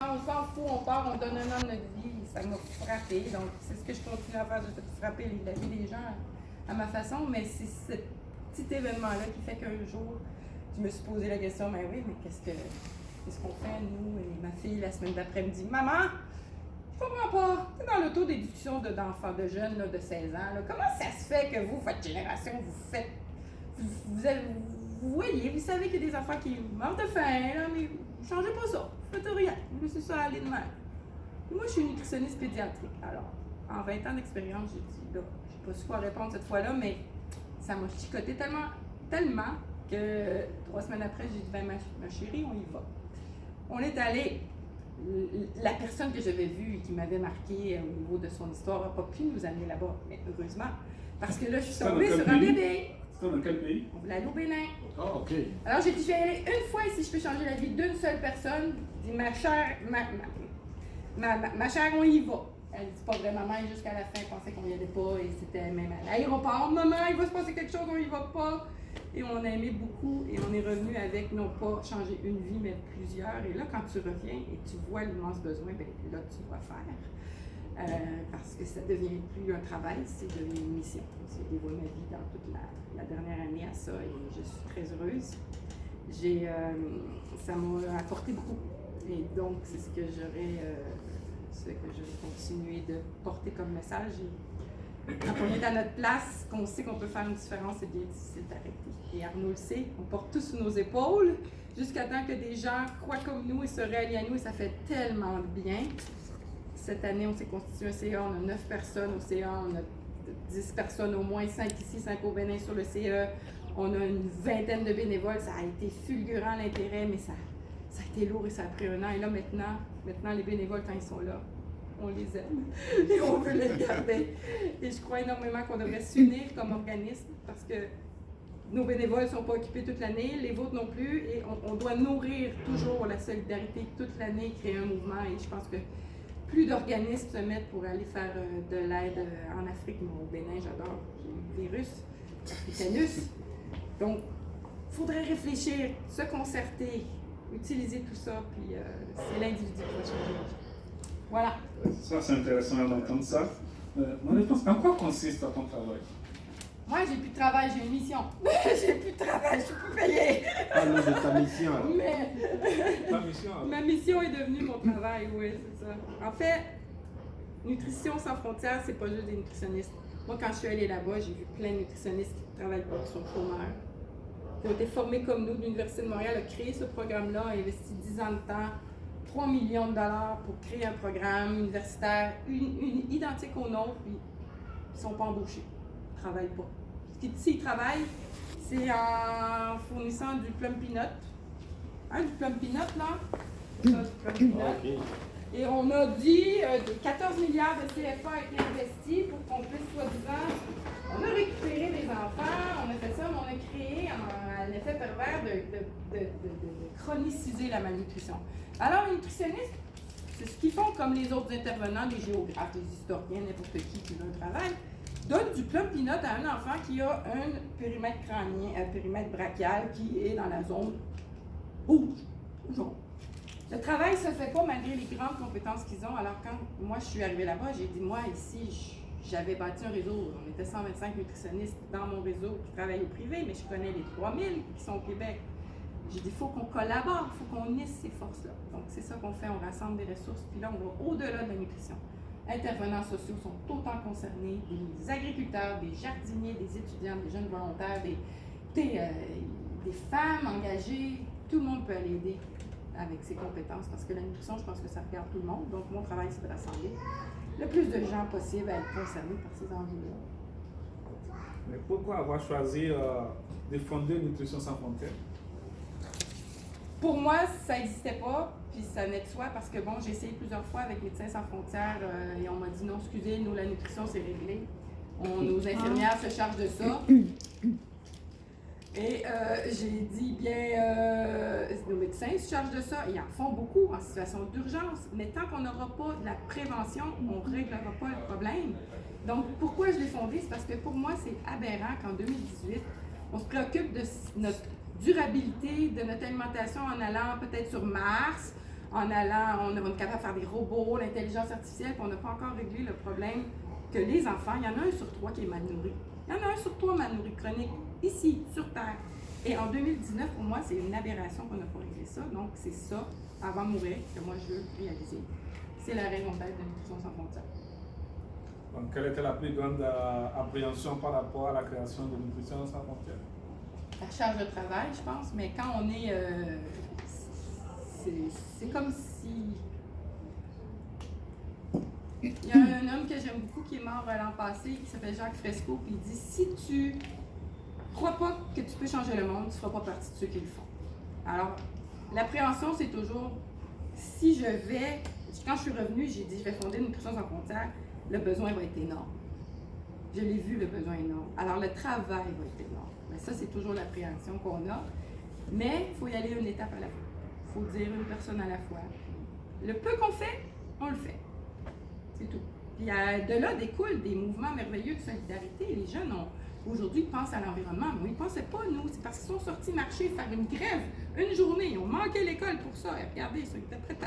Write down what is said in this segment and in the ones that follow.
On s'en fout, on part, on donne un an de notre vie. Ça m'a frappé. Donc, c'est ce que je continue à faire, de frapper la vie des gens à ma façon. Mais c'est ce petit événement-là qui fait qu'un jour, je me suis posé la question, mais oui, mais qu'est-ce qu'on fait, nous et ma fille, la semaine d'après-midi? Maman, je comprends pas. Tu sais, dans l'auto des discussions d'enfants, de jeunes là, de 16 ans, là, comment ça se fait que vous, votre génération, vous voyez, vous savez qu'il y a des enfants qui meurent de faim, là, mais vous changez pas ça. Faites rien. Laissez ça aller de même. Moi, je suis nutritionniste pédiatrique. Alors, en 20 ans d'expérience, j'ai dit, là, je sais pas su quoi répondre cette fois-là, mais ça m'a chicoté tellement que 3 semaines après, j'ai dit, ben ma chérie, on y va. On est allé. La personne que j'avais vue et qui m'avait marqué au niveau de son histoire n'a pas pu nous amener là-bas, mais heureusement, parce que là, je suis tombée sur un bébé. C'était dans quel pays? On voulait aller au Bénin. Ah, ok. Alors j'ai dit, je vais aller une fois ici, je peux changer la vie d'une seule personne. Je dis, ma chère, on y va. Elle dit pas vraiment, maman, jusqu'à la fin, elle pensait qu'on y allait pas et c'était même à l'aéroport. Maman, il va se passer quelque chose, on y va pas. Et on a aimé beaucoup et on est revenu avec, non pas changer une vie, mais plusieurs. Et là, quand tu reviens et tu vois l'immense besoin, bien là, tu dois faire. Parce que ça devient plus un travail, c'est devenu une mission. J'ai dévoué ma vie dans toute la dernière année à ça et je suis très heureuse. Ça m'a apporté beaucoup. Et donc, c'est ce que j'aurais continué de porter comme message. Et quand on est à notre place, qu'on sait qu'on peut faire une différence, c'est bien difficile d'arrêter. Et Arnaud le sait, on porte tous sur nos épaules jusqu'à temps que des gens croient comme nous et se rallient à nous et ça fait tellement de bien. Cette année, on s'est constitué un CA, on a 9 personnes au CA, on a 10 personnes au moins, 5 ici, 5 au Bénin sur le CA. On a une vingtaine de bénévoles, ça a été fulgurant l'intérêt, mais ça a été lourd et ça a pris un an. Et là, maintenant les bénévoles, quand ils sont là, on les aime et on veut les garder. Et je crois énormément qu'on devrait s'unir comme organisme parce que nos bénévoles ne sont pas occupés toute l'année, les vôtres non plus, et on doit nourrir toujours la solidarité toute l'année, créer un mouvement. Et je pense que plus d'organismes se mettent pour aller faire de l'aide en Afrique. Moi, au Bénin, j'adore. J'ai eu le virus, Africanus. Donc, il faudrait réfléchir, se concerter, utiliser tout ça, puis c'est l'individu qui va changer. Voilà. Ça, c'est intéressant d'entendre ça. Ma réponse, en quoi consiste ton travail? Moi, j'ai plus de travail, j'ai une mission. J'ai plus de travail, je suis plus payée. Parle-nous de ta mission. Mais Ta mission? ma mission est devenue mon travail, oui, c'est ça. En fait, Nutrition sans frontières, c'est pas juste des nutritionnistes. Moi, quand je suis allée là-bas, j'ai vu plein de nutritionnistes qui travaillent pas, qui sont chômeurs, qui ont été formés comme nous. L'Université de Montréal a créé ce programme-là, a investi 10 ans de temps, 3 millions de dollars pour créer un programme universitaire identique au nôtre, puis ils ne sont pas embauchés, ils ne travaillent pas. S'ils travaillent, c'est en fournissant du plum peanut. Hein, du plum peanut, là? Ça, du plum peanut. Okay. Et on a dit 14 milliards de CFA a été investi pour qu'on puisse, soi-disant, on a récupéré les enfants, on a fait ça, mais on a créé un effet pervers de chroniciser la malnutrition. Alors, les nutritionnistes, c'est ce qu'ils font comme les autres intervenants, des géographes, des historiens, n'importe qui veut un travail, donnent du plum peanut à un enfant qui a un périmètre crânien, un périmètre brachial qui est dans la zone rouge, jaune. Le travail ne se fait pas malgré les grandes compétences qu'ils ont. Alors, quand moi je suis arrivée là-bas, j'ai dit, moi ici, j'avais bâti un réseau. On était 125 nutritionnistes dans mon réseau qui travaillent au privé, mais je connais les 3000 qui sont au Québec. J'ai dit, il faut qu'on collabore, il faut qu'on unisse ces forces-là. Donc, c'est ça qu'on fait, on rassemble des ressources, puis là, on va au-delà de la nutrition. Intervenants sociaux sont autant concernés, des agriculteurs, des jardiniers, des étudiants, des jeunes volontaires, des femmes engagées. Tout le monde peut aller aider avec ses compétences, parce que la nutrition, je pense que ça regarde tout le monde. Donc, mon travail, c'est de rassembler le plus de gens possible à être concernés par ces enjeux-là. Mais pourquoi avoir choisi de fonder Nutrition sans frontières? Pour moi, ça n'existait pas, puis ça naît de soi, parce que bon, j'ai essayé plusieurs fois avec Médecins sans frontières et on m'a dit non, excusez, nous, la nutrition, c'est réglé. Nos infirmières se chargent de ça. Et j'ai dit, bien, nos médecins se chargent de ça, ils en font beaucoup en situation d'urgence, mais tant qu'on n'aura pas de la prévention, on ne réglera pas le problème. Donc, pourquoi je l'ai fondé? C'est parce que pour moi, c'est aberrant qu'en 2018, on se préoccupe de notre durabilité, de notre alimentation en allant peut-être sur Mars, en allant, on est capable de faire des robots, l'intelligence artificielle, puis on n'a pas encore réglé le problème que les enfants, il y en a 1 sur 3 qui est mal nourri. Il y en a 1 sur 3 mal nourri chronique, ici, sur Terre. Et en 2019, pour moi, c'est une aberration qu'on n'a pas réglé ça. Donc, c'est ça, avant de mourir, que moi, je veux réaliser. C'est la raison d'être de Nutrition sans frontières. Donc, quelle était la plus grande appréhension par rapport à la création de Nutrition sans frontières? La charge de travail, je pense, mais quand on est... c'est comme si... Il y a un homme que j'aime beaucoup qui est mort l'an passé, qui s'appelle Jacques Fresco, puis il dit, si tu crois pas que tu peux changer le monde, tu ne feras pas partie de ceux qui le font. Alors, l'appréhension, c'est toujours, si je vais... Quand je suis revenue, j'ai dit, je vais fonder Nutrition sans frontières, le besoin va être énorme. Je l'ai vu, le besoin énorme. Alors, le travail va être énorme. Mais ça, c'est toujours l'appréhension qu'on a. Mais il faut y aller une étape à la fois. Il faut dire une personne à la fois. Le peu qu'on fait, on le fait. C'est tout. Puis de là découlent des mouvements merveilleux de solidarité. Les jeunes aujourd'hui pensent à l'environnement, mais ils ne pensaient pas, nous. C'est parce qu'ils sont sortis marcher, faire une grève, une journée. Ils ont manqué l'école pour ça. Et regardez, ils étaient prêts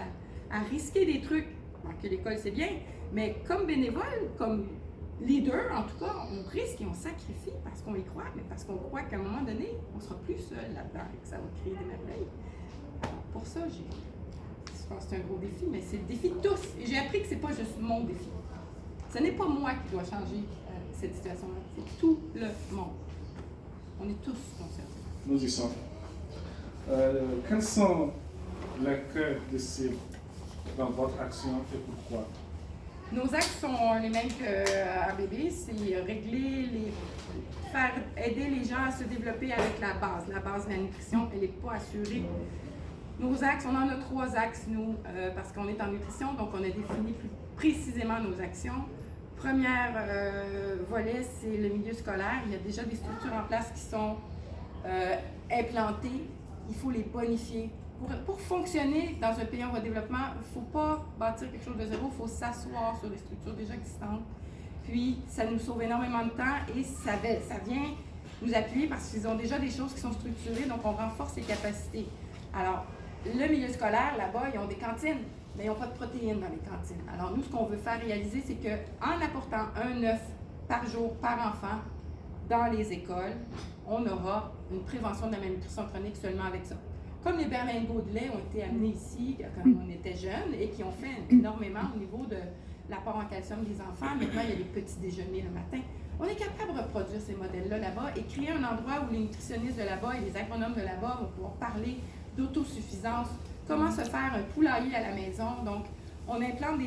à risquer des trucs. Manquer l'école, c'est bien. Mais comme bénévole, comme leader, en tout cas, on risque et on sacrifie parce qu'on y croit, mais parce qu'on croit qu'à un moment donné, on ne sera plus seul là-dedans et que ça va créer des merveilles. Alors, pour ça, je pense que c'est un gros défi, mais c'est le défi de tous. Et j'ai appris que ce n'est pas juste mon défi. Ce n'est pas moi qui dois changer cette situation-là, c'est tout le monde. On est tous concernés. Nous y sommes. Quels sont les cœurs de cible dans votre action et pourquoi? Nos axes sont les mêmes qu'à ABB, c'est faire aider les gens à se développer avec la base. La base de la nutrition, elle n'est pas assurée. Nos axes, on en a 3 axes, nous, parce qu'on est en nutrition, donc on a défini plus précisément nos actions. Premier volet, c'est le milieu scolaire. Il y a déjà des structures en place qui sont implantées. Il faut les bonifier. Pour fonctionner dans un pays en voie de développement, il ne faut pas bâtir quelque chose de zéro, il faut s'asseoir sur les structures déjà existantes. Puis, ça nous sauve énormément de temps et ça vient nous appuyer parce qu'ils ont déjà des choses qui sont structurées, donc on renforce les capacités. Alors, le milieu scolaire, là-bas, ils ont des cantines, mais ils n'ont pas de protéines dans les cantines. Alors, nous, ce qu'on veut faire réaliser, c'est qu'en apportant un œuf par jour, par enfant, dans les écoles, on aura une prévention de la malnutrition chronique seulement avec ça. Comme les berlingots de lait ont été amenés ici quand on était jeunes et qui ont fait énormément au niveau de l'apport en calcium des enfants, maintenant il y a les petits déjeuners le matin. On est capable de reproduire ces modèles-là là-bas et créer un endroit où les nutritionnistes de là-bas et les agronomes de là-bas vont pouvoir parler d'autosuffisance, comment se faire un poulailler à la maison. Donc, on implante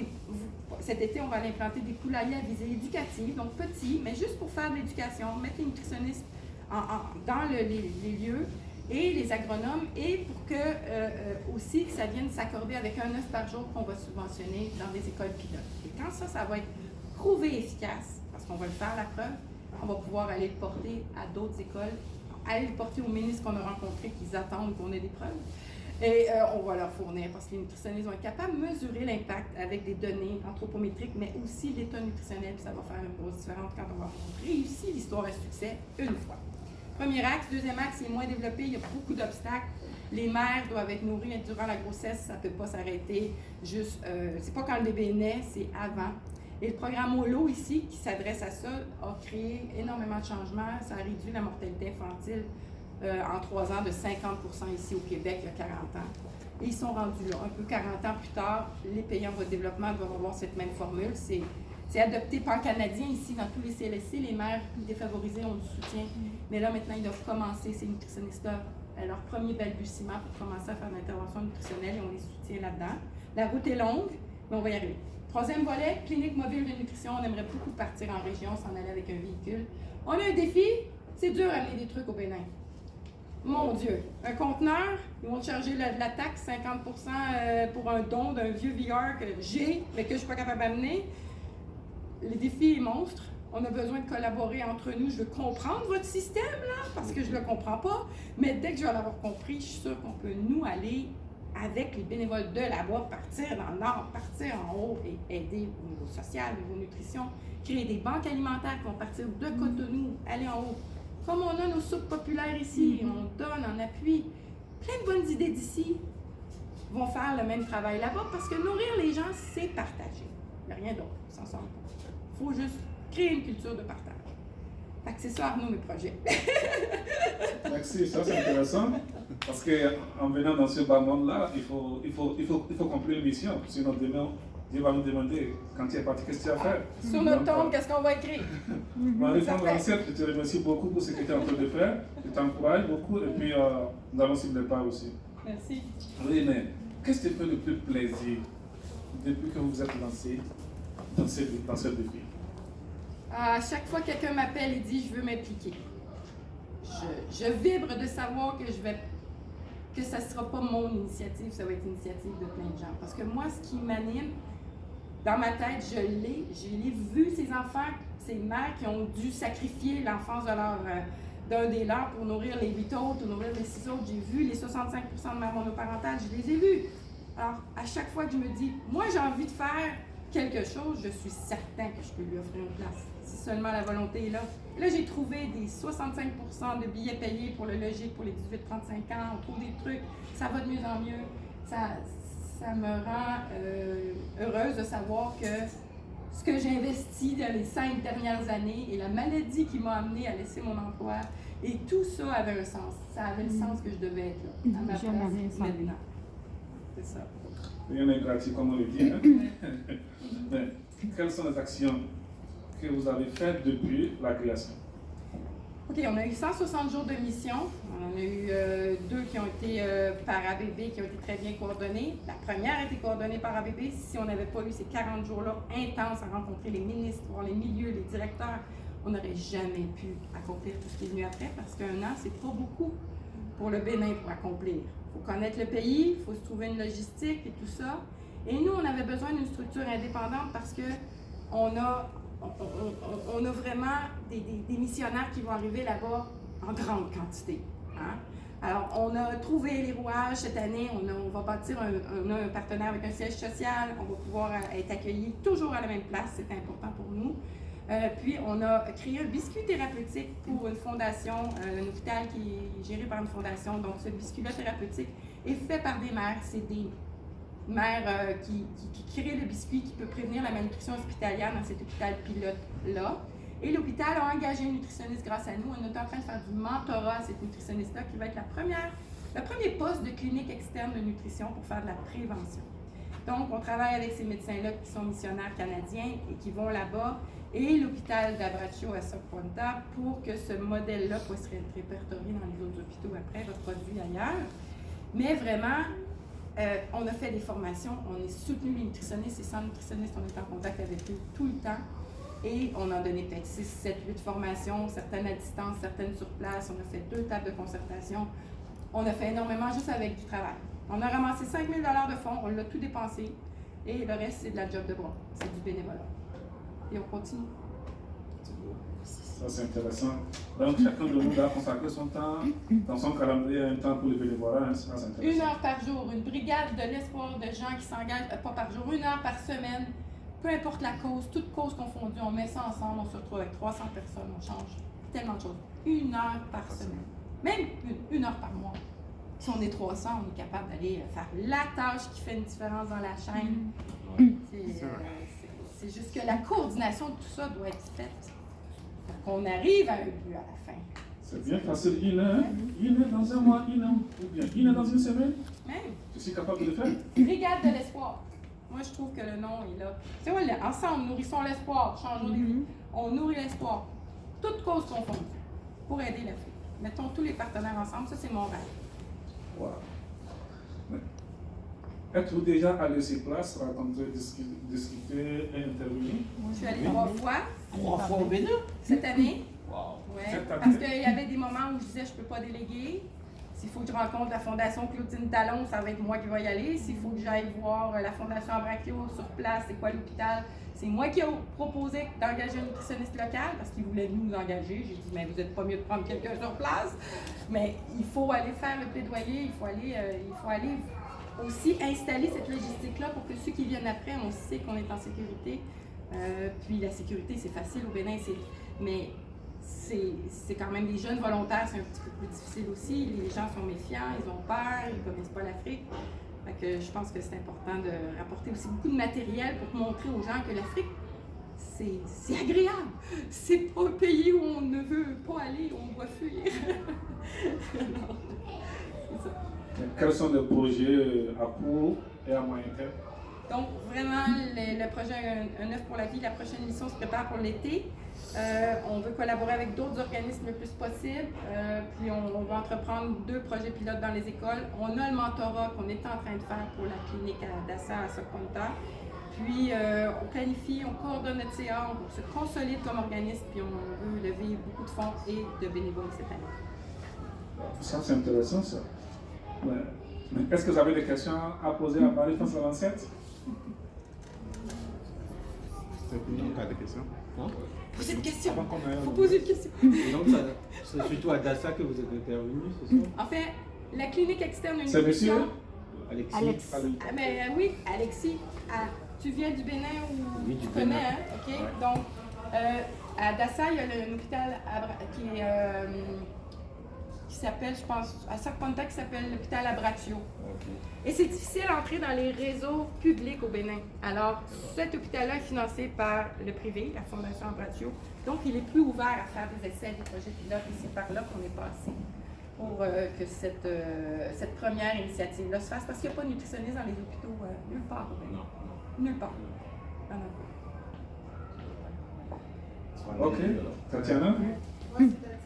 cet été, on va implanter des poulaillers à visée éducative, donc petits, mais juste pour faire de l'éducation, mettre les nutritionnistes dans les lieux et les agronomes, et pour que aussi que ça vienne s'accorder avec un œuf par jour qu'on va subventionner dans des écoles pilotes. Et quand ça va être prouvé efficace, parce qu'on va le faire la preuve, on va pouvoir aller le porter à d'autres écoles, aller le porter aux ministres qu'on a rencontrés qui attendent qu'on ait des preuves. Et on va leur fournir, parce que les nutritionnistes vont être capables de mesurer l'impact avec des données anthropométriques, mais aussi l'état nutritionnel, puis ça va faire une grosse différence quand on va avoir réussi l'histoire à succès une fois. Premier axe. Deuxième axe, il est moins développé, il y a beaucoup d'obstacles. Les mères doivent être nourries durant la grossesse, ça ne peut pas s'arrêter juste, c'est pas quand le bébé naît, c'est avant. Et le programme HOLO ici, qui s'adresse à ça, a créé énormément de changements. Ça a réduit la mortalité infantile en 3 ans de 50% ici au Québec, il y a 40 ans. Et ils sont rendus là. Un peu 40 ans plus tard, les pays en voie de développement doivent avoir cette même formule. C'est adopté pan-canadien ici dans tous les CLSC. Les mères défavorisées ont du soutien. Mais là, maintenant, ils doivent commencer, ces nutritionnistes-là, leur premier balbutiement pour commencer à faire l'intervention nutritionnelle et on les soutient là-dedans. La route est longue, mais on va y arriver. Troisième volet, clinique mobile de nutrition. On aimerait beaucoup partir en région, s'en aller avec un véhicule. On a un défi, c'est dur d'amener des trucs au Bénin. Mon Dieu, un conteneur, ils vont te charger de la taxe 50% pour un don d'un vieux VR que j'ai, mais que je ne suis pas capable d'amener. Le défi est monstre. On a besoin de collaborer entre nous. Je veux comprendre votre système, là, parce que je ne le comprends pas. Mais dès que je vais l'avoir compris, je suis sûre qu'on peut, nous, aller avec les bénévoles de là-bas, partir dans le nord, partir en haut et aider au niveau social, au niveau nutrition, créer des banques alimentaires qui vont partir de Cotonou, aller en haut. Comme on a nos soupes populaires ici, on donne en appui. Plein de bonnes idées d'ici. vont faire le même travail là-bas parce que nourrir les gens, c'est partager. Il n'y a rien d'autre, on s'en sort pas. Il faut juste créer une culture de partage. Fait que c'est ça, Arnaud, mes projets. Merci, ça c'est intéressant. Parce qu'en venant dans ce bas monde-là, il faut accomplir une mission. Sinon, demain, Dieu va nous demander, quand tu es parti, qu'est-ce que tu as fait? Sur notre tombe, qu'est-ce qu'on va écrire? Marie-Femme Rancette, je te remercie beaucoup pour ce que tu es en train de faire. Je t'encourage beaucoup et puis nous allons suivre le pas aussi. Merci. Oui, mais qu'est-ce qui te fait le plus plaisir depuis que vous vous êtes lancé dans ce défi? À chaque fois que quelqu'un m'appelle et dit je veux m'impliquer, je vibre de savoir que ça ne sera pas mon initiative, ça va être l'initiative de plein de gens. Parce que moi, ce qui m'anime, dans ma tête, je l'ai vu, ces enfants, ces mères qui ont dû sacrifier l'enfance d'un des leurs pour nourrir les 8 autres ou nourrir les 6 autres. J'ai vu les 65% de mères monoparentales, je les ai vus. Alors, à chaque fois que je me dis, moi j'ai envie de faire quelque chose, je suis certain que je peux lui offrir une place. Si seulement la volonté est là. Là, j'ai trouvé des 65% de billets payés pour le logique pour les 18-35 ans. On trouve des trucs, ça va de mieux en mieux. Ça me rend heureuse de savoir que ce que j'ai investi dans les 5 dernières années et la maladie qui m'a amenée à laisser mon emploi, et tout ça avait un sens. Ça avait le sens que je devais être là, à ma place maintenant. C'est ça. Rien n'est gratuit, comme on le dit. Hein? Mais quelles sont les actions que vous avez faites depuis la création? OK, on a eu 160 jours de mission. On en a eu 2 qui ont été par ABB, qui ont été très bien coordonnés. La première a été coordonnée par ABB. Si on n'avait pas eu ces 40 jours-là intenses à rencontrer les ministres, voir les milieux, les directeurs, on n'aurait jamais pu accomplir tout ce qui est venu après parce qu'un an, c'est trop beaucoup pour le Bénin pour accomplir. Il faut connaître le pays, il faut se trouver une logistique et tout ça. Et nous, on avait besoin d'une structure indépendante parce que on a vraiment des missionnaires qui vont arriver là-bas en grande quantité. Hein? Alors, on a trouvé les rouages cette année, on va bâtir un partenaire avec un siège social, on va pouvoir être accueillis toujours à la même place, c'est important pour nous. Puis, on a créé un biscuit thérapeutique pour une fondation, un hôpital qui est géré par une fondation. Donc, ce biscuit-là thérapeutique est fait par des mères. C'est des mères qui créent le biscuit qui peut prévenir la malnutrition hospitalière dans cet hôpital pilote-là. Et l'hôpital a engagé une nutritionniste grâce à nous. On est en train de faire du mentorat à cette nutritionniste-là qui va être le premier poste de clinique externe de nutrition pour faire de la prévention. Donc, on travaille avec ces médecins-là qui sont missionnaires canadiens et qui vont là-bas, et l'hôpital d'Abraccio à Soc-Ponta pour que ce modèle-là puisse être répertorié dans les autres hôpitaux après, reproduit ailleurs. Mais vraiment, on a fait des formations, on est soutenu les nutritionnistes et sans nutritionnistes, on est en contact avec eux tout le temps. Et on a donné peut-être 6, 7, 8 formations, certaines à distance, certaines sur place. On a fait 2 tables de concertation. On a fait énormément juste avec du travail. On a ramassé 5 000 $ de fonds, on l'a tout dépensé. Et le reste, c'est de la job de bras, c'est du bénévolat. Et on continue. Ça, c'est intéressant. Donc, chacun de nous doit consacrer son temps, dans son calendrier, un temps pour le bénévolat. Hein, ça, c'est intéressant. 1 heure par jour, une brigade de l'espoir de gens qui s'engagent, pas par jour, 1 heure par semaine. Peu importe la cause, toute cause confondue, on met ça ensemble, on se retrouve avec 300 personnes, on change tellement de choses. 1 heure par semaine. Même 1 heure par mois. Si on est 300, on est capable d'aller faire la tâche qui fait une différence dans la chaîne. C'est juste que la coordination de tout ça doit être faite pour qu'on arrive à un but à la fin. C'est bien facile, 1 heure, 1 heure dans un mois, 1 an, ou bien 1 heure dans une semaine. Même. Je suis capable de le faire. Brigade de l'espoir. Moi, je trouve que le nom est là. C'est vrai, ensemble, nourrissons l'espoir, changeons des vies. On nourrit l'espoir. Toutes causes confondues pour aider l'Afrique. Mettons tous les partenaires ensemble, ça c'est mon rêve. Wow. Êtes-vous déjà allé sur place, rencontrer, discuter et intervenir? Je suis allée 3 fois. 3 fois au Bénin? Cette année. Wow. Ouais, Cette année? parce qu'il y avait des moments où je disais je ne peux pas déléguer. S'il faut que je rencontre la Fondation Claudine Talon, ça va être moi qui vais y aller. S'il faut que j'aille voir la Fondation Abraccio sur place, c'est quoi l'hôpital, c'est moi qui ai proposé d'engager un nutritionniste local parce qu'ils voulaient nous engager. J'ai dit, mais vous n'êtes pas mieux de prendre quelqu'un sur place. Mais il faut aller faire le plaidoyer, il faut aller aussi installer cette logistique-là pour que ceux qui viennent après, on sait qu'on est en sécurité. Puis la sécurité, c'est facile au Bénin, mais c'est quand même les jeunes volontaires, c'est un petit peu plus difficile aussi. Les gens sont méfiants, ils ont peur, ils ne connaissent pas l'Afrique. Fait que je pense que c'est important de rapporter aussi beaucoup de matériel pour montrer aux gens que l'Afrique, c'est agréable. C'est pas un pays où on ne veut pas aller, où on doit fuir. Non, c'est ça. Quels sont les projets à court et à moyen terme? Donc, vraiment, le projet Un œuf pour la vie, la prochaine mission se prépare pour l'été. On veut collaborer avec d'autres organismes le plus possible. Puis, on va entreprendre 2 projets pilotes dans les écoles. On a le mentorat qu'on est en train de faire pour la clinique à Dassa, à Sokonta. Puis, on planifie, on coordonne notre CA, on se consolide comme organisme, puis on veut lever beaucoup de fonds et de bénévoles cette année. Ça, c'est intéressant, ça. Ouais. Est-ce que vous avez des questions à poser à Marie-France Lavancette? C'est une cas de questions. Posez une question! Avant qu'on aille- Il faut poser une question! Donc, c'est surtout à Dassa que vous êtes intervenu, c'est ça? En fait, la clinique externe a une C'est monsieur? mission. Alexis. Ah, mais oui, Alexis, tu viens du Bénin ou Oui, du tu Bénin. connais, hein? OK? Ouais. Donc, à Dassa, il y a un hôpital qui s'appelle, je pense, à Sokonta, qui s'appelle l'hôpital Abratio. Et c'est difficile d'entrer dans les réseaux publics au Bénin. Alors, cet hôpital-là est financé par le privé, la Fondation Abratio. Donc, il est plus ouvert à faire des essais, des projets pilotes, et c'est par là qu'on est passé pour que cette première initiative-là se fasse, parce qu'il n'y a pas de nutritionniste dans les hôpitaux nulle part au Bénin. Nulle part. Ah non. Ok. Tatiana? Moi, c'est Tatiana.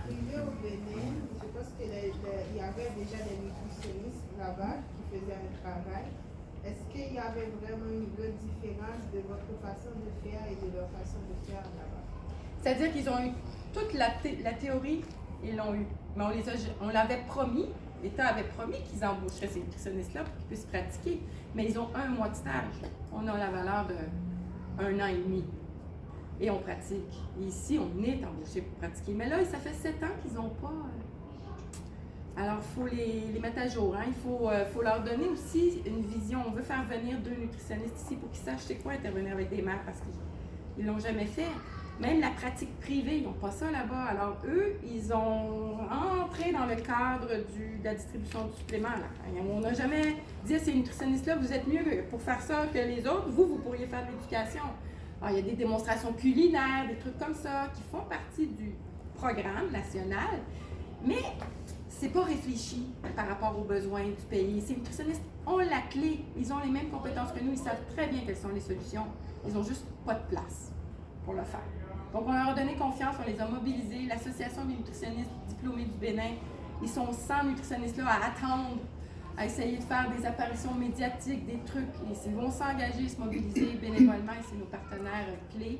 Arrivé au Bénin, je pense qu'il y avait déjà des nutritionnistes là-bas qui faisaient un travail. Est-ce qu'il y avait vraiment une grande différence de votre façon de faire et de leur façon de faire là-bas? C'est-à-dire qu'ils ont eu toute la théorie, ils l'ont eu. Mais on l'avait promis, l'État avait promis qu'ils embaucheraient ces nutritionnistes-là pour qu'ils puissent pratiquer. Mais ils ont 1 mois de stage. On a la valeur de 1 an et demi. Et on pratique. Et ici, on est embauché pour pratiquer. Mais là, ça fait 7 ans qu'ils n'ont pas. Alors, il faut les mettre à jour. Hein. Il faut leur donner aussi une vision. On veut faire venir 2 nutritionnistes ici pour qu'ils sachent c'est quoi intervenir avec des mères parce qu'ils ne l'ont jamais fait. Même la pratique privée, ils n'ont pas ça là-bas. Alors, eux, ils ont entré dans le cadre de la distribution du supplément. Là. On n'a jamais dit à ces nutritionnistes-là, vous êtes mieux pour faire ça que les autres. Vous pourriez faire de l'éducation. Alors, il y a des démonstrations culinaires, des trucs comme ça qui font partie du programme national, mais c'est pas réfléchi par rapport aux besoins du pays. Ces nutritionnistes ont la clé, ils ont les mêmes compétences que nous, ils savent très bien quelles sont les solutions. Ils n'ont juste pas de place pour le faire. Donc, on leur a donné confiance, on les a mobilisés. L'Association des nutritionnistes diplômés du Bénin, ils sont 100 nutritionnistes-là à attendre, à essayer de faire des apparitions médiatiques, des trucs. Et ils vont s'engager, se mobiliser bénévolement, et c'est nos partenaires clés.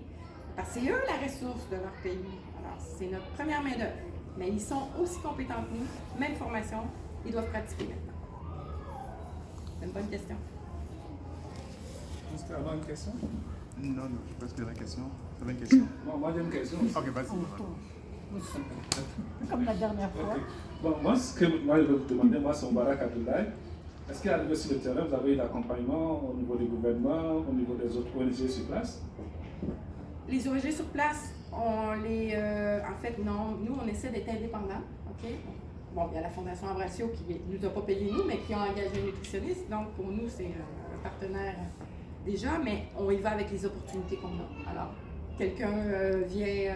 Parce que c'est eux la ressource de leur pays. Alors, c'est notre première main-d'œuvre. Mais ils sont aussi compétents que nous, même formation, ils doivent pratiquer maintenant. C'est une bonne question. Est-ce qu'il y a une question? Non, je pense qu'il y a une question. Vous avez une question? Bon, moi, j'ai une question. Ok, vas-y. Comme la dernière fois. Ok. Bon, moi, ce que moi, je vais vous demander, moi, c'est Mbarak Abdoulaye. Est-ce qu'arrivé sur le terrain, vous avez eu l'accompagnement au niveau du gouvernement, au niveau des autres ONG sur place? Les ONG sur place, en fait, non. Nous, on essaie d'être indépendants. OK? Bon, il y a la Fondation Abratio qui ne nous a pas payé nous, mais qui a engagé un nutritionniste. Donc, pour nous, c'est un partenaire déjà, mais on y va avec les opportunités qu'on a. Alors, quelqu'un vient...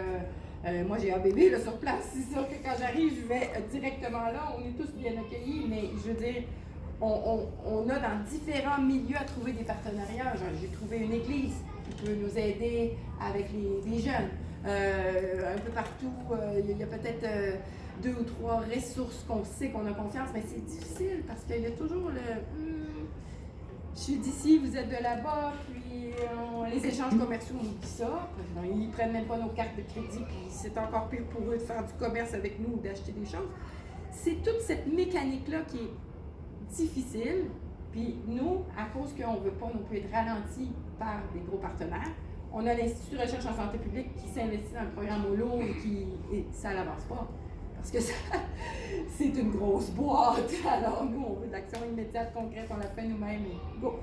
moi, j'ai un bébé là, sur place. C'est sûr que quand j'arrive, je vais directement là. On est tous bien accueillis, mais je veux dire, on a dans différents milieux à trouver des partenariats. J'ai trouvé une église qui peut nous aider avec les jeunes. Un peu partout, il y a peut-être 2 ou 3 ressources qu'on sait qu'on a confiance, mais c'est difficile parce qu'il y a toujours le je suis d'ici, vous êtes de là-bas, puis les échanges commerciaux, on oublie ça. Ils ne prennent même pas nos cartes de crédit, puis c'est encore pire pour eux de faire du commerce avec nous ou d'acheter des choses. C'est toute cette mécanique-là qui est difficile. Puis nous, à cause qu'on ne veut pas non plus être ralenti par des gros partenaires, on a l'Institut de recherche en santé publique qui s'investit dans le programme HOLO et ça n'avance pas. Parce que c'est une grosse boîte. Alors nous, on veut de l'action immédiate, concrète, on la fait nous-mêmes et go!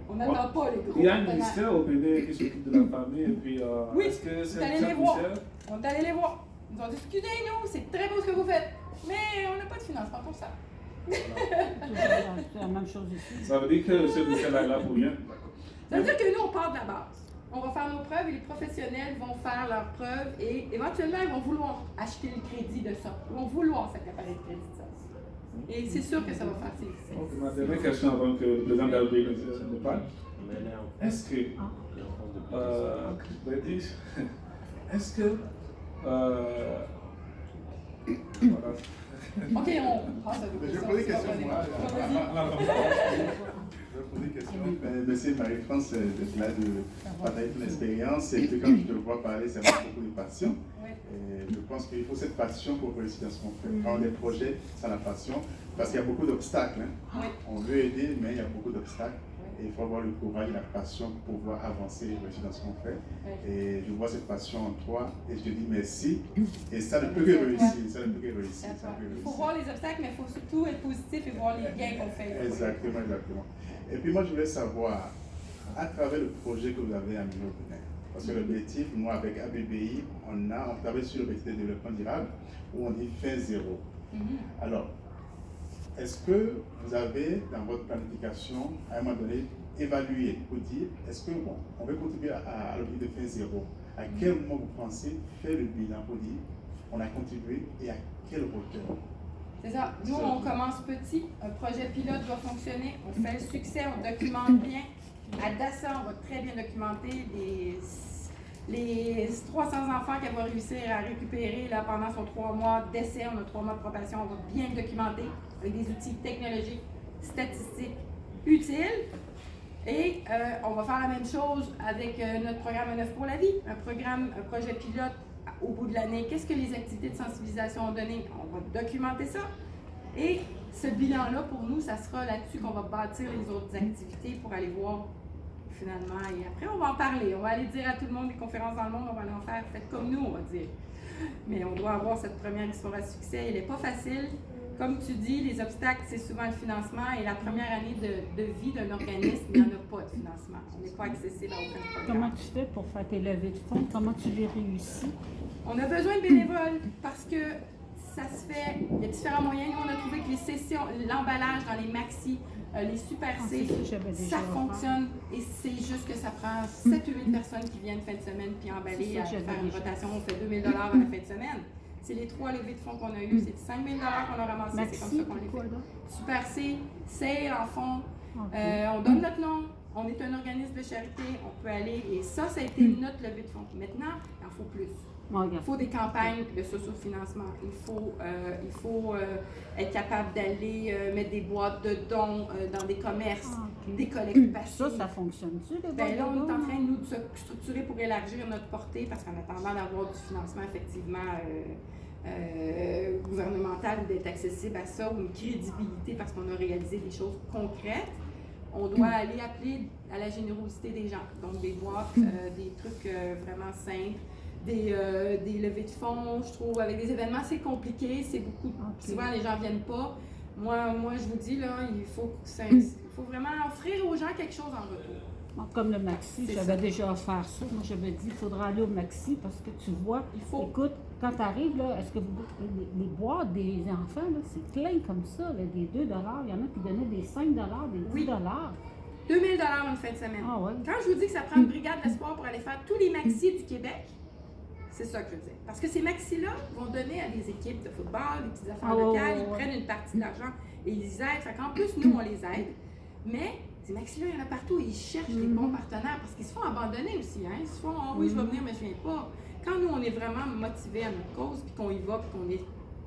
On n'attend pas les gros Il y a un partenaires. ministère au PD qui s'occupe de la famille et puis Oui, est-ce que c'est on est allé les voir. On est allé les voir. Ils nous ont dit, excusez-nous, c'est très beau ce que vous faites. Mais on n'a pas de financement pour ça. C'est la même chose ici. Ça veut dire que ce budget-là est là pour rien. Ça veut dire que nous, on part de la base. On va faire nos preuves et les professionnels vont faire leurs preuves et éventuellement, ils vont vouloir acheter le crédit de ça. Ils vont vouloir s'accaparer le crédit de ça. Et c'est sûr que ça va faire Donc, ma dernière question avant que le président Galbé ne parle. Est-ce que, est-ce que, voilà. OK, on passe à Je vais poser des questions, moi. Je vais poser des questions. Merci Marie-France d'être là, de partager ton expérience. Et puis quand je te vois parler, c'est avec beaucoup de passion. Et je pense qu'il faut cette passion pour réussir dans ce qu'on fait. Quand on a des projets, c'est la passion. Parce qu'il y a beaucoup d'obstacles. Hein. On veut aider, mais il y a beaucoup d'obstacles. Et il faut avoir le courage et la passion pour pouvoir avancer et réussir dans ce qu'on fait. Et je vois cette passion en toi et je te dis merci. Et ça ne peut que réussir. Ça ne peut que réussir. Il faut voir les obstacles, mais il faut surtout être positif et voir les gains qu'on fait. Exactement, exactement. Et puis moi, je voulais savoir, à travers le projet que vous avez amené au Bénin, parce que l'objectif, nous, avec ABBI, on travaille sur l'objectif de développement durable, où on dit fin zéro. Alors, est-ce que vous avez, dans votre planification, à un moment donné, évalué pour dire, est-ce que bon, on veut contribuer à l'objectif de fin zéro? À quel moment vous pensez faire le bilan pour dire, on a contribué et à quelle hauteur? C'est ça. Nous, on commence petit. Un projet pilote doit fonctionner. On fait le succès, on documente bien. À DASA, on va très bien documenter les 300 enfants qu'elle va réussir à récupérer là, pendant son 3 mois d'essai. On a 3 mois de probation. On va bien le documenter avec des outils technologiques, statistiques utiles. Et on va faire la même chose avec notre programme 9 pour la vie, un projet pilote au bout de l'année. Qu'est-ce que les activités de sensibilisation ont donné? On va documenter ça. Et ce bilan-là, pour nous, ça sera là-dessus qu'on va bâtir les autres activités pour aller voir finalement. Et après, on va en parler. On va aller dire à tout le monde des conférences dans le monde, on va aller en faire. Faites comme nous, on va dire. Mais on doit avoir cette première histoire à succès. Elle n'est pas facile. Comme tu dis, les obstacles, c'est souvent le financement. Et la première année de vie d'un organisme, il n'y en a pas de financement. On n'est pas accessible à aucun programme. Comment tu fais pour faire tes levées de fonds? Comment tu les réussis? On a besoin de bénévoles parce que ça se fait, il y a différents moyens. Nous, on a trouvé que les sessions, l'emballage dans les maxi, les Super C, ça fonctionne et c'est juste que ça prend 7 ou 8 personnes qui viennent fin de semaine puis emballer à faire une rotation. On fait 2 000 $ à la fin de semaine. C'est les 3 levées de fonds qu'on a eues, c'est 5 000 $ qu'on a ramassé, c'est comme ça qu'on les fait. Super C, c'est en fond, on donne notre nom, on est un organisme de charité, on peut aller, et ça a été notre levée de fonds. Maintenant, il en faut plus. Il faut des campagnes de sociofinancement. Il faut être capable d'aller mettre des boîtes de dons dans des commerces, des collectes passives. Ça fonctionne-tu, les boîtes Là, on de est en dons? train, nous, de se structurer pour élargir notre portée parce qu'en attendant d'avoir du financement effectivement gouvernemental ou d'être accessible à ça ou une crédibilité parce qu'on a réalisé des choses concrètes, on doit aller appeler à la générosité des gens. Donc, des boîtes, des trucs vraiment simples. Des levées de fonds, je trouve, avec des événements, c'est compliqué, c'est beaucoup. Souvent, les gens ne viennent pas. Moi, je vous dis, là, il faut vraiment offrir aux gens quelque chose en retour. Comme le Maxi, j'avais déjà offert ça. Moi, j'avais dit, il faudra aller au Maxi parce que tu vois, écoute, quand tu arrives, là, est-ce que les boîtes des enfants, là, c'est plein comme ça, là, des 2 $, il y en a qui donnaient des 5 $, des 10 $. 2 000 $ une fin de semaine. Ah ouais. Quand je vous dis que ça prend une brigade d'espoir pour aller faire tous les maxis du Québec, c'est ça que je veux dire. Parce que ces maxis-là vont donner à des équipes de football, des petites affaires locales, ils prennent une partie de l'argent et ils aident. Fait qu'en plus, nous, on les aide. Mais ces maxis-là, il y en a partout. Ils cherchent des bons partenaires parce qu'ils se font abandonner aussi. Hein? Ils se font, oh, oui, je vais venir, mais je ne viens pas. Quand nous, on est vraiment motivés à notre cause, puis qu'on y va, puis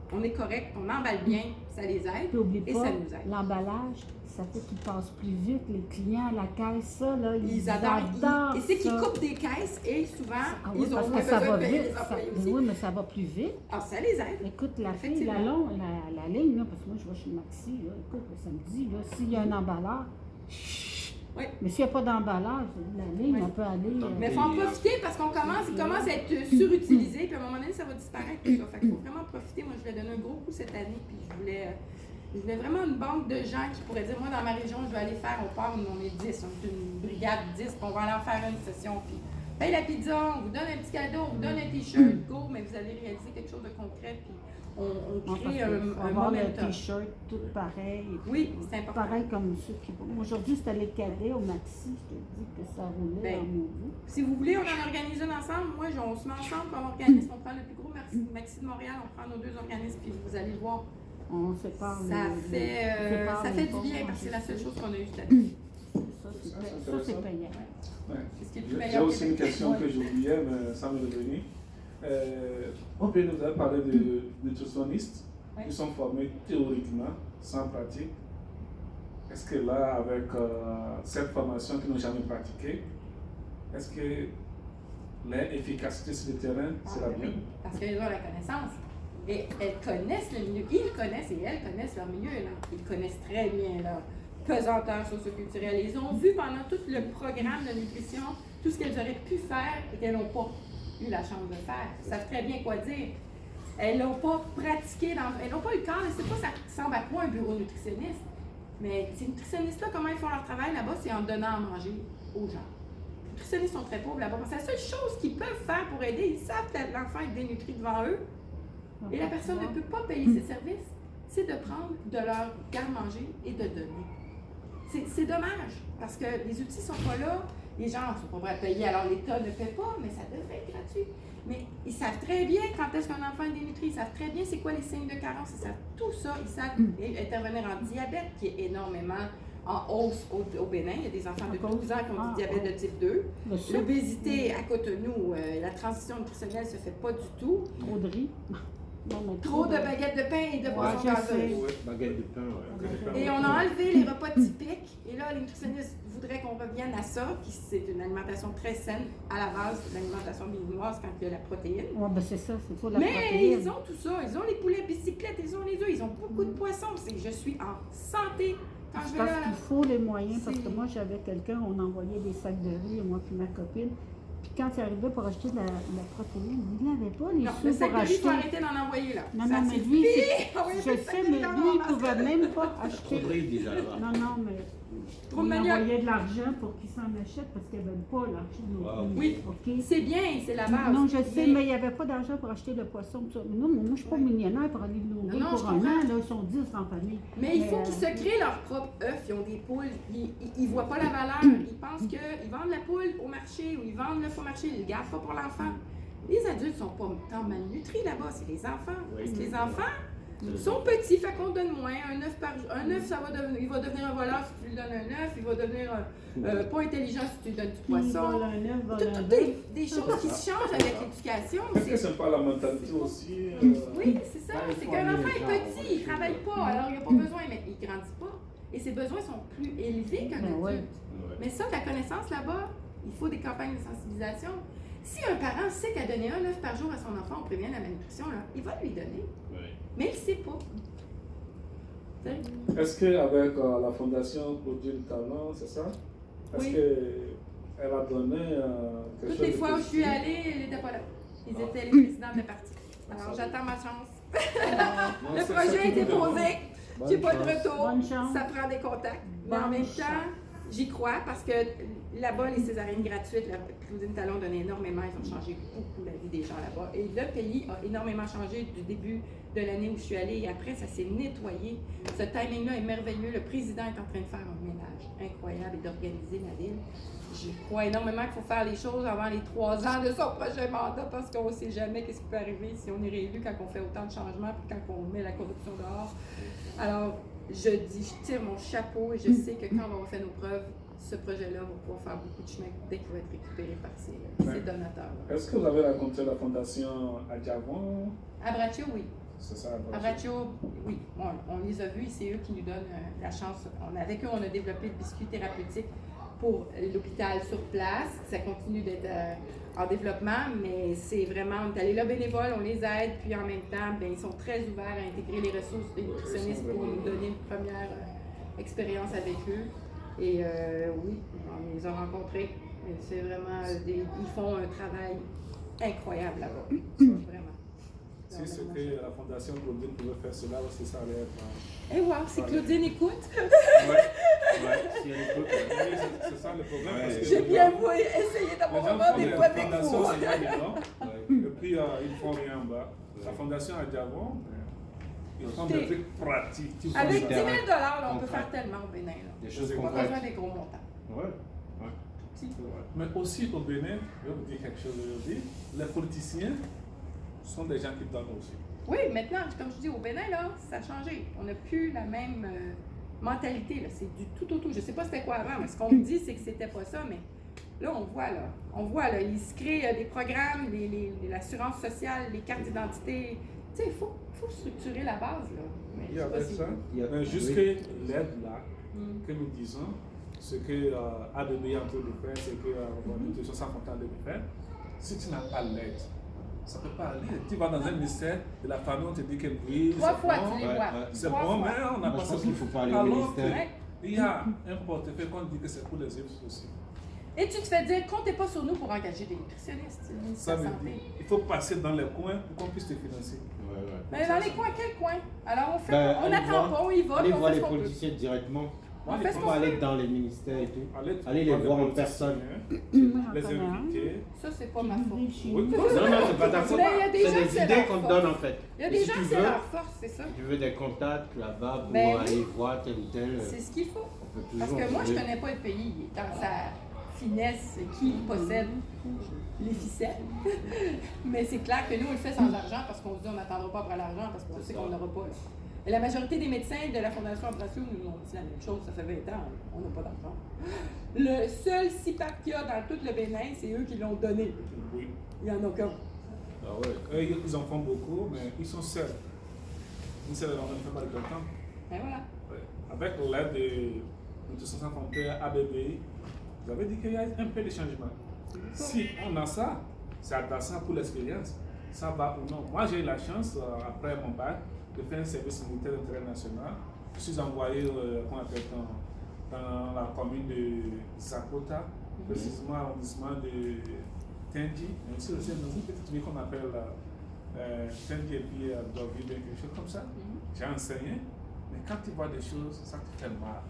qu'on est correct, qu'on emballe bien, ça les aide et ça nous aide. L'emballage, ça fait qu'ils passent plus vite. Les clients à la caisse, ça, là, ils adorent. Et c'est qu'ils coupent des caisses et souvent, ils ont parce moins que ça besoin va de payer vite. les employés aussi. Oui, mais ça va plus vite. Ah, ça les aide. Écoute, la fille, Effectivement. la ligne, là, parce que moi, je vais chez Maxi, là, écoute, le samedi, là, s'il y a un emballage, Oui. mais s'il n'y a pas d'emballage, la ligne, on peut aller... Mais il faut en profiter parce qu'on commence à être surutilisé, puis à un moment donné, ça va disparaître tout ça. Fait qu'il faut vraiment profiter. Moi, je voulais donner un gros coup cette année, puis je voulais vraiment une banque de gens qui pourraient dire, moi, dans ma région, je vais aller faire, on part, on est 10, on est une brigade 10, puis on va aller en faire une session, puis paye la pizza, on vous donne un petit cadeau, on vous donne un t-shirt, go, mais vous allez réaliser quelque chose de concret, puis on Ouais, parce crée qu'il faut un avoir le momentum. t-shirt tout pareil. Oui, c'est important. Pareil comme ceux qui vont. Aujourd'hui, c'était les cadets au maxi, je te dis que ça roulait Ben, en maudit. Si vous voulez, on en organise une ensemble. Moi, on se met ensemble, puis on organise, on prend le plus gros maxi de Montréal, on prend nos 2 organismes, puis vous allez le voir. On sépare Ça les- fait, sépare ça les fait du postes, bien ouais, parce que c'est la seule chose qu'on a eue cette Ça, année. c'est payant. Ouais. C'est ce qui est le plus J'ai meilleur. aussi une question que j'oubliais, mais ça m'est revenu. On peut nous avoir parlé de nutritionnistes Ouais. qui sont formés théoriquement, sans pratique. Est-ce que là, avec cette formation qu'ils n'ont jamais pratiquée, est-ce que l'efficacité sur le terrain, c'est la Ah, oui, même? parce qu'ils ont la connaissance. Et elles connaissent le milieu. Ils connaissent et elles connaissent leur milieu. Là. Ils connaissent très bien leur pesanteur socio-culturelle. Ils ont vu pendant tout le programme de nutrition tout ce qu'elles auraient pu faire et qu'elles n'ont pas eu la chance de faire. Elles savent très bien quoi dire. Elles n'ont pas pratiqué, elles n'ont pas eu le corps. Je ne sais pas ça ressemble à quoi un bureau nutritionniste. Mais ces nutritionnistes-là, comment ils font leur travail là-bas, c'est en donnant à manger aux gens. Les nutritionnistes sont très pauvres là-bas. Parce que la seule chose qu'ils peuvent faire pour aider, ils savent que l'enfant est dénutri devant eux. Et la personne ne peut pas payer ses services, c'est de prendre de leur garde-manger et de donner. C'est dommage, parce que les outils ne sont pas là, les gens ne sont pas prêts à payer, alors l'État ne paie pas, mais ça devrait être gratuit. Mais ils savent très bien quand est-ce qu'un enfant est dénutri, ils savent très bien c'est quoi les signes de carence, ils savent tout ça, ils savent intervenir en diabète, qui est énormément en hausse au Bénin. Il y a des enfants de 12 ans qui ont du diabète de type 2. L'obésité à Cotonou, la transition nutritionnelle ne se fait pas du tout. Trop de riz. Non, mais Trop de baguettes de pain et de boissons je gazeuses. sais. Ouais, baguette de pain, ouais. Et on a enlevé les repas typiques. Et là, les nutritionnistes voudraient qu'on revienne à ça, qui c'est une alimentation très saine, à la base de l'alimentation béninoise quand il y a la protéine. Ouais, ben c'est ça, c'est pour la Mais protéine. ils ont tout ça. Ils ont les poulets bicyclettes, ils ont les œufs, ils ont beaucoup de poissons. Je suis en santé quand je Je vais pense là. qu'il faut les moyens, parce que C'est- moi, j'avais quelqu'un, on envoyait des sacs de riz, moi puis ma copine. Puis quand il arrivait pour acheter de la protéine, il n'avait pas les Non, sous le sac pour de riz, il faut acheter. arrêter d'en envoyer là. Non, Ça non, mais suffit. lui, Ah oui, je le sac sais, de mais riz dans lui, mon il pouvait basket. même pas Trop acheter. de riz déjà là-bas. Non, mais Trop de il manioc. envoyait de l'argent pour qu'il s'en achète parce qu'il n'avait pas l'argent. Wow. Oui. OK? C'est bien, c'est la base. Non, je sais, mais il n'y avait pas d'argent pour acheter le poisson. Tout ça. Mais non, moi, je ne suis pas millionnaire pour aller le nourrir Non, non, pour je un an. comprends. Là, ils sont 10 en famille. Mais il faut qu'ils se créent leur propre œuf. Ils ont des poules. Ils ne voient pas la valeur. Ils pensent qu'ils vendent la poule au marché ou ils vendent l'œuf au marché. Ils ne le gardent pas pour l'enfant. Les adultes ne sont pas tant malnutris là-bas. C'est les enfants. Oui. Parce que les enfants sont petits, fait qu'on donne moins. Un œuf, un œuf, il va devenir un voleur si tu lui donnes un œuf. Il va devenir pas intelligent si tu lui donnes du Puis ils poisson. volent un œuf, volent un Toutes bœuf. des choses qui changent avec l'éducation. Est-ce que C'est- c'est pas la mentalité aussi Oui, c'est ça. Ouais, C'est il faut qu'un amener enfant les est gens, petit, ouais. il ne travaille pas, alors il n'a pas besoin, mais il ne grandit pas. Et ses besoins sont plus élevés qu'un Ben adulte. ouais. Ouais. Mais ça, la connaissance là-bas, il faut des campagnes de sensibilisation. Si un parent sait qu'à donner un œuf par jour à son enfant, on prévient la malnutrition, là, il va lui donner. Ouais. Mais il ne sait pas. Tu sais? Est-ce qu'avec la fondation Produire le Talent, c'est ça? Est-ce Oui. qu'elle a donné quelque Toutes chose les de fois où je suis positif? allée, il n'était pas là. Ils étaient les présidents de parti. Alors j'attends ma chance. Non, Le c'est projet ça a été qui me demande. posé. J'ai pas de chance. retour. Bonne chance. Ça prend des contacts. Mais en Bonne même chance. temps, j'y crois parce que là-bas, les césariennes gratuites, la Claudine Talon donnait énormément. Ils ont changé beaucoup la vie des gens là-bas. Et le pays a énormément changé du début de l'année où je suis allée. Et après, ça s'est nettoyé. Ce timing-là est merveilleux. Le président est en train de faire un ménage incroyable et d'organiser la ville. Je crois énormément qu'il faut faire les choses avant les 3 ans de son prochain mandat parce qu'on ne sait jamais qu'est-ce qui peut arriver si on est réélu quand on fait autant de changements puis quand on met la corruption dehors. Alors, je tire mon chapeau et je sais que quand on va avoir fait nos preuves, ce projet-là va pouvoir faire beaucoup de chemin dès qu'il va être récupéré par ces donateurs. Est-ce que vous avez rencontré la fondation Adjavon? À Braccio, oui. C'est ça, À Braccio, oui. On les a vus et c'est eux qui nous donnent la chance. Avec eux, on a développé le biscuit thérapeutique pour l'hôpital sur place. Ça continue d'être en développement, mais c'est vraiment, on est allé là bénévole, on les aide, puis en même temps, bien, ils sont très ouverts à intégrer les ressources des nutritionnistes pour nous donner une première expérience avec eux. Et oui, on les a rencontrés. Et c'est vraiment, ils font un travail incroyable là-bas. Vraiment. Si c'était la fondation Claudine pouvait faire cela, aussi ça allait être. Et wow, si Claudine écoute, Ouais, si elle écoute. Oui, c'est ça le problème. Ouais. Parce que j'ai les bien gens- voulu essayer les d'avoir gens vraiment font des des fois avec fondations vous. il y a dedans, et puis ils ne font rien en bas. La fondation Adjavon, Ils font des trucs pratiques. Tu vois Avec ça. 10 000 là, on peut Concret. faire tellement au Bénin. Là. Des choses C'est Pas concrètes. besoin des gros montants. Ouais. Petit. Mais aussi au Bénin, je vais vous dire quelque chose aujourd'hui, les politiciens sont des gens qui donnent aussi. Oui, maintenant, comme je dis, au Bénin, là, ça a changé. On n'a plus la même mentalité. Là. C'est du tout au tout. Je ne sais pas c'était quoi avant, mais ce qu'on me dit, c'est que c'était pas ça. Mais là, on voit, là, il se crée des programmes, l'assurance sociale, les cartes d'identité. Tu sais, il faut structurer la base. Là. Mais Il y je sais pas avait si- ça. Il y a- Mais jusque oui. l'aide là, que nous disons, ce que ABB est en train de faire, c'est que nous sommes en train de faire. Si tu n'as pas l'aide, ça ne peut pas aller. Tu vas dans un ministère de la famille, on te dit que oui, Trois c'est fois, bon, tu les ouais, vois. ouais. c'est Trois bon, fois. mais on n'a Moi, pas je pense ça. qu'il faut pas aller au Alors ministère. que Ouais. il y a un portefeuille qu'on dit que c'est pour les autres aussi. Et tu te fais dire, comptez pas sur nous pour engager des nutritionnistes. Le ministère Ça de veut la Santé. dire il faut passer dans les coins pour qu'on puisse te financer. Ouais, ouais. Mais dans les coins, quel coin? Alors on fait, Ben, on allez n'attend voir- pas, on y va, Allez puis on voir fait les ce qu'on peut. politiciens directement. On fait ce On qu'on va aller peut. dans les ministères et tout. Allez Allez les voir en personne. Moi, j'en Les connais un. inviter. Ça, c'est pas ma faute. Oui, Non, non, c'est pas ta faute. Mais il y a des gens C'est que des c'est idées leur qu'on te force. donne en fait. Il y a Et des si gens tu que c'est veux, leur force, c'est ça. si tu veux des contacts là-bas pour Ben oui. aller voir tel ou tel, C'est ce qu'il faut. on peut toujours. Parce que moi, je trouver. connais pas le pays dans sa finesse, qui possède les ficelles. Mais c'est clair que nous, on le fait sans argent parce qu'on se dit on n'attendra pas après l'argent parce qu'on sait qu'on n'aura pas. Là. Et la majorité des médecins de la Fondation Abrasio nous ont dit la même chose, ça fait 20 ans, on n'a pas d'argent. Le seul CIPAC qu'il y a dans tout le Bénin, c'est eux qui l'ont donné. Oui. Il n'y en a qu'un. Ah ouais. Eux, ils en font beaucoup, mais ils sont seuls. Ils ne fait pas de temps. Et voilà. Ouais. Avec l'aide de Nutrition Sans Frontières, ABBI, vous avez dit qu'il y a un peu de changement. Si on a ça, c'est intéressant pour l'expérience. Ça va ou non. Moi, j'ai eu la chance, après mon bac, de faire un service militaire d'intérêt national. Je suis envoyé dans la commune de Zakota, précisément l'arrondissement de Tenji, mais aussi dans une petite ville qu'on appelle Tenji et puis Dorville, quelque chose comme ça. J'ai enseigné, mais quand tu vois des choses, ça te fait mal.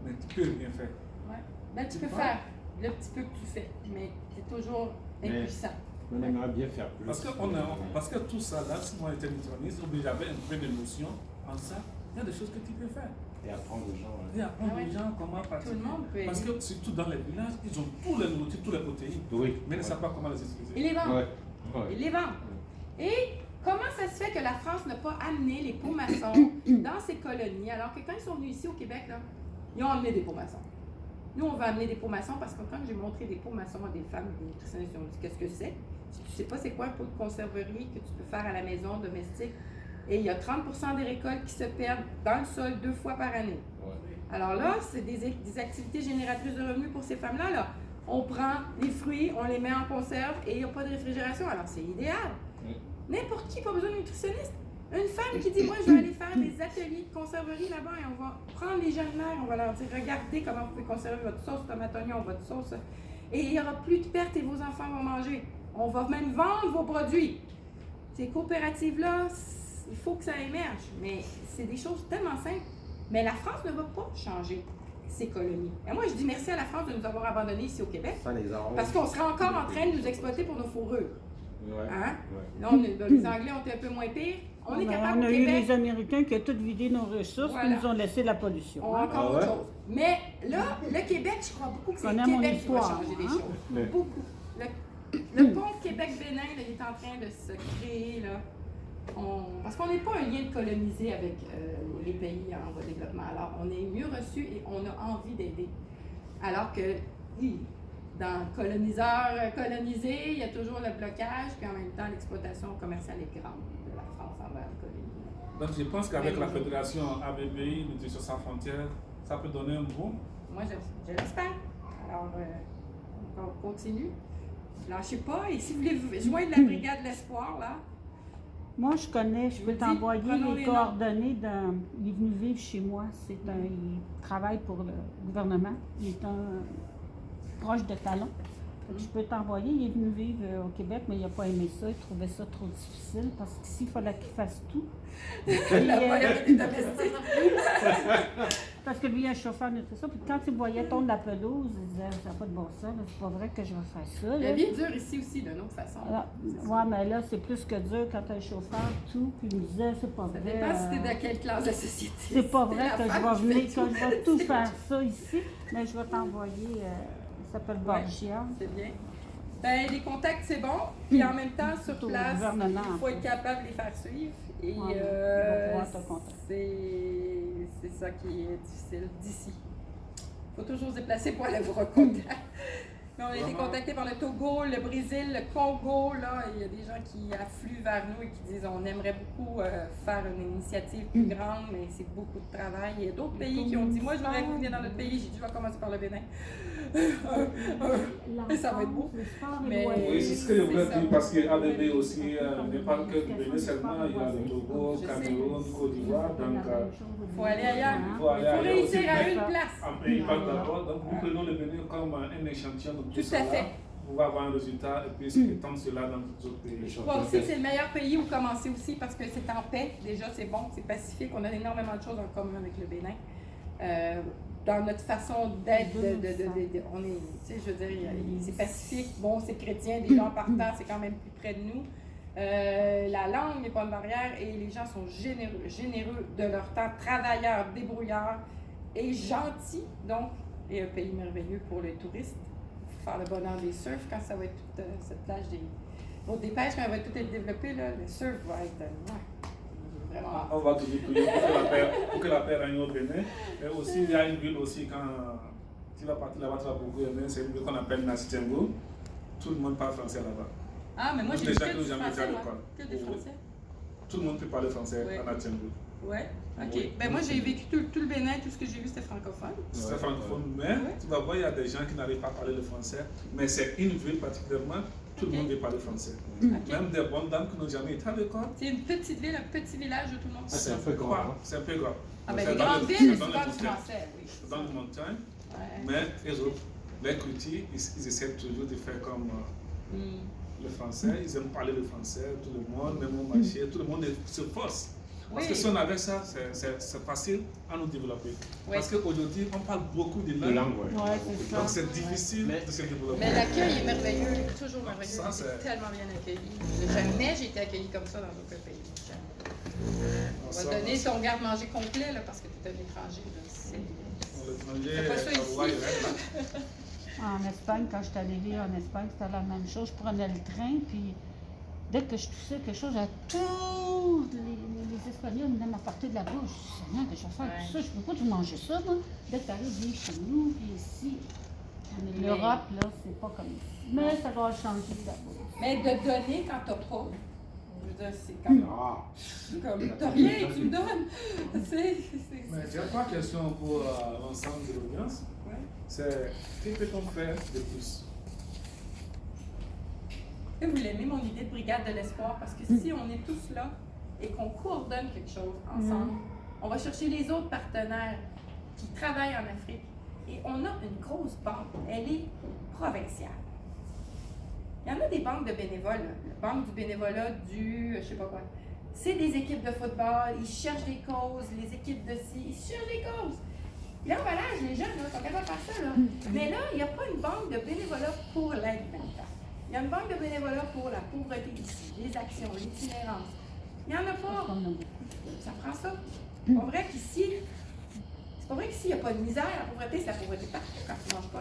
Mais tu peux rien faire. Ouais. Ben, tu peux vois? faire le petit peu que tu fais, mais tu es toujours Mais- impuissant. On aimerait bien faire plus. Parce que tout ça, là, si moi j'étais nutritionniste, ou bien j'avais un peu de notion en ça, il y a des choses que tu peux faire. Et apprendre aux gens. Et apprendre Ah ouais. aux gens comment pratiquer. Tout le monde peut Parce aider. que surtout dans les villages, ils ont tous les nourritures, tous les protéines, Oui. mais ils ne savent pas comment les utiliser. Ils les vendent. Ouais. Ouais. Ils les vendent. Et comment ça se fait que la France n'a pas amené les pots maçons dans ses colonies, alors que quand ils sont venus ici au Québec, là, ils ont amené des pots maçons. Nous, on va amener des pots maçons parce que quand j'ai montré des pots maçons à des femmes, des nutritionnistes, ils ont dit qu'est-ce que c'est. Si tu sais pas c'est quoi un pot de conserverie que tu peux faire à la maison domestique, et il y a 30% des récoltes qui se perdent dans le sol 2 fois par année. Ouais. Alors là, c'est des activités génératrices de revenus pour ces femmes-là. Là. On prend les fruits, on les met en conserve et il n'y a pas de réfrigération. Alors c'est idéal. N'importe qui, pas besoin de nutritionniste. Une femme qui dit, moi, je vais aller faire des ateliers de conserverie là-bas et on va prendre les jeunes mères, on va leur dire, regardez comment vous pouvez conserver votre sauce tomate oignon, votre sauce. Et il n'y aura plus de pertes et vos enfants vont manger. On va même vendre vos produits. Ces coopératives-là, il faut que ça émerge. Mais c'est des choses tellement simples. Mais la France ne va pas changer ses colonies. Et moi, je dis merci à la France de nous avoir abandonnés ici au Québec. Ça les arrange. Parce qu'on serait encore en train de nous exploiter pour nos fourrures. Ouais. Hein? Ouais. Là, les Anglais ont été un peu moins pires. On est capable On au a eu Québec. les Américains qui ont tout vidé nos ressources Voilà. et nous ont laissé la pollution. On a hein. encore Ah autre ouais? chose. Mais là, le Québec, je crois beaucoup que c'est Connais le mon Québec qui va histoire, changer des hein? choses. Ouais. Beaucoup. Le pont Québec-Bénin, là, il est en train de se créer. Là. Parce qu'on n'est pas un lien de colonisé avec les pays en voie de développement. Alors, on est mieux reçu et on a envie d'aider. Alors que, oui, dans coloniseur, colonisé, il y a toujours le blocage, puis en même temps, l'exploitation commerciale est grande de la France envers la colonie. Donc je pense qu'avec la fédération ABBI, Nutrition Sans Frontières, ça peut donner un boom. Moi, je l'espère. Alors, on continue. Lâchez pas. Et si vous voulez joindre la brigade de l'espoir, là, Moi, je connais, je peux Dis, t'envoyer prenons les les noms. coordonnées d'un. Il est venu vivre chez moi. Il travaille pour le gouvernement. Il est un proche de Talon. Je peux t'envoyer, il est venu vivre au Québec, mais il n'a pas aimé ça, il trouvait ça trop difficile parce qu'ici, il fallait qu'il fasse tout. Puis, parce que lui, il a un chauffeur de tout ça. Puis quand il voyait tondre la pelouse, il disait, ça n'a pas de bon sens, c'est pas vrai que je vais faire ça. La vie est dure ici aussi, d'une autre façon. Oui, mais là, c'est plus que dur quand tu as un chauffeur, tout. Puis il me disait, c'est pas vrai. Ça dépend si t'es de quelle classe de la société. C'est pas vrai que je vais venir, que je vais tout faire ça ici, mais je vais t'envoyer, il s'appelle Borgia. C'est bien. Ben, les contacts, c'est bon. Puis en même temps, sur Tout place, le gouvernement, il faut en être fait. capable de les faire suivre. Et Ouais, il va pouvoir te contacter. c'est ça qui est difficile d'ici. Il faut toujours se déplacer pour aller vous recontacter. Mais on a été contactés par le Togo, le Brésil, le Congo. Là, il y a des gens qui affluent vers nous et qui disent on aimerait beaucoup faire une initiative plus grande, mais c'est beaucoup de travail. Il y a d'autres pays qui ont dit moi je voudrais venir dans notre pays. J'ai dit je vais commencer par le Bénin. Et ça va être beau. Mais Oui, c'est ce que je voulais c'est ça. dire parce qu'ABB aussi n'est pas que du Bénin seulement, il y a le Togo, Je Cameroun, Côte d'Ivoire, donc Il faut aller ailleurs. il faut aller Il faut ailleurs aussi. réussir à une place. Un pays par d'abord, donc nous prenons le Bénin comme un échantillon de tout Tout ça à fait. là. On va avoir un résultat et puis étendre cela dans d'autres pays. Je crois aussi que c'est le meilleur pays où commencer aussi parce que c'est en paix. Déjà, c'est bon, c'est pacifique. On a énormément de choses en commun avec le Bénin. Dans notre façon d'être, on est, tu sais, je veux dire, c'est pacifique, bon, c'est chrétien, des gens partant, c'est quand même plus près de nous. La langue n'est pas une barrière et les gens sont généreux de leur temps, travailleurs, débrouillards et gentils. Donc, et un pays merveilleux pour les touristes. Faire le bonheur des surfs quand ça va être toute cette plage des pêches, quand elle va tout être développée, là, le surf va être vraiment. On va toujours prier pour que la paix règne au Bénin. Et aussi, il y a une ville aussi, quand tu vas partir là-bas, tu vas beaucoup aimer, c'est une ville qu'on appelle Nastimbo. Tout le monde parle français là-bas. Ah, mais moi j'ai Déjà que que du jamais été français, à moi. l'école. Que des français. Tout le monde peut parler français Ouais. à Nastimbo. Ouais, ok. Oui. Ben moi j'ai vécu tout le Bénin, tout ce que j'ai vu c'était francophone. C'est francophone, mais Ouais. tu vas voir, il y a des gens qui n'arrivent pas à parler le français, mais c'est une ville particulièrement, tout le Ok. monde veut parler français. Ok. Même des bonnes dames qui n'ont jamais été à l'école. C'est une petite ville, un petit village où tout le monde Ah, c'est parle. un peu grand. Ouais, Hein. c'est un peu grave. Ah ben C'est les dans grandes le- villes, c'est c'est dans les pas du montagnes. français, oui. C'est dans les montagnes, Ouais. mais les autres, les critiques, ils essaient toujours de faire comme Hmm. le français, ils aiment parler le français, tout le monde, même au marché, tout le monde se force. Parce Oui. que si on avait ça, c'est facile à nous développer. Oui. Parce qu'aujourd'hui, on parle beaucoup de De langues. langue, ouais. Ouais, c'est ça. Donc c'est difficile Mais- de se développer. Mais l'accueil est merveilleux, toujours merveilleux. Ça, J'ai c'est- été tellement bien accueilli. Jamais j'ai été accueilli comme ça dans aucun pays. On va te donner ton garde-manger complet là, parce que tu es un étranger. Là. L'étranger, C'est pas ça ici. ouais, il reste là. En Espagne, quand je suis allée vivre en Espagne, c'était la même chose. Je prenais le train, puis dès que je toussais quelque chose, à tous les Espagnols venaient m'apporter de la bouche. Je disais, que je vais faire Ouais. tout ça, je peux pas tout manger ça, moi. Dès que tu arrives, viens chez nous, puis ici, Mais- l'Europe, là, c'est pas comme ici. Mais ça doit changer d'abord. Mais de donner quand t'as pas, je veux dire, c'est comme, Ah, t'as rien, tu me donnes. C'est. Mais j'ai trois questions pour l'ensemble de l'audience. Ouais. C'est que peut-on faire de plus? Et vous l'aimez, mon idée de brigade de l'espoir, parce que si on est tous là et qu'on coordonne quelque chose ensemble, on va chercher les autres partenaires qui travaillent en Afrique et on a une grosse banque, elle est provinciale. Il y en a des banques de bénévoles, là. La banque du bénévolat du, je sais pas quoi. C'est des équipes de football, ils cherchent des causes, les équipes de ci, ils cherchent des causes. L'emballage, les jeunes, là, sont capables de faire ça, là. Mais là, il n'y a pas une banque de bénévolat pour l'aide humanitaire. Il y a une banque de bénévolat pour la pauvreté ici, les actions, l'itinérance. Il n'y en a pas. Ça prend ça. C'est pas vrai qu'ici, c'est pas vrai qu'ici, il n'y a pas de misère. La pauvreté, c'est la pauvreté partout. Quand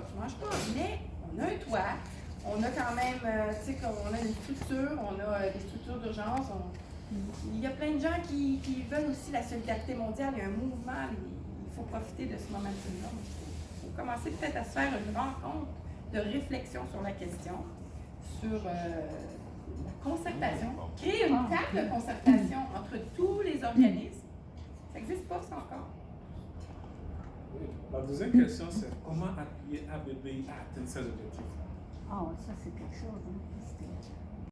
tu manges pas. Mais on a un toit, on a quand même, tu sais, on a une structure, on a des structures d'urgence. Il y a plein de gens qui veulent aussi la solidarité mondiale. Il y a un mouvement, il faut profiter de ce momentum-là. Il faut commencer peut-être à se faire une rencontre de réflexion sur la question, sur la concertation. Créer une table de concertation entre tous les organismes. Ça n'existe pas, ça encore. Oui. La deuxième question, c'est comment appuyer ABBI à atteindre ses objectifs? Ah, ça, c'est quelque chose. Hein, parce que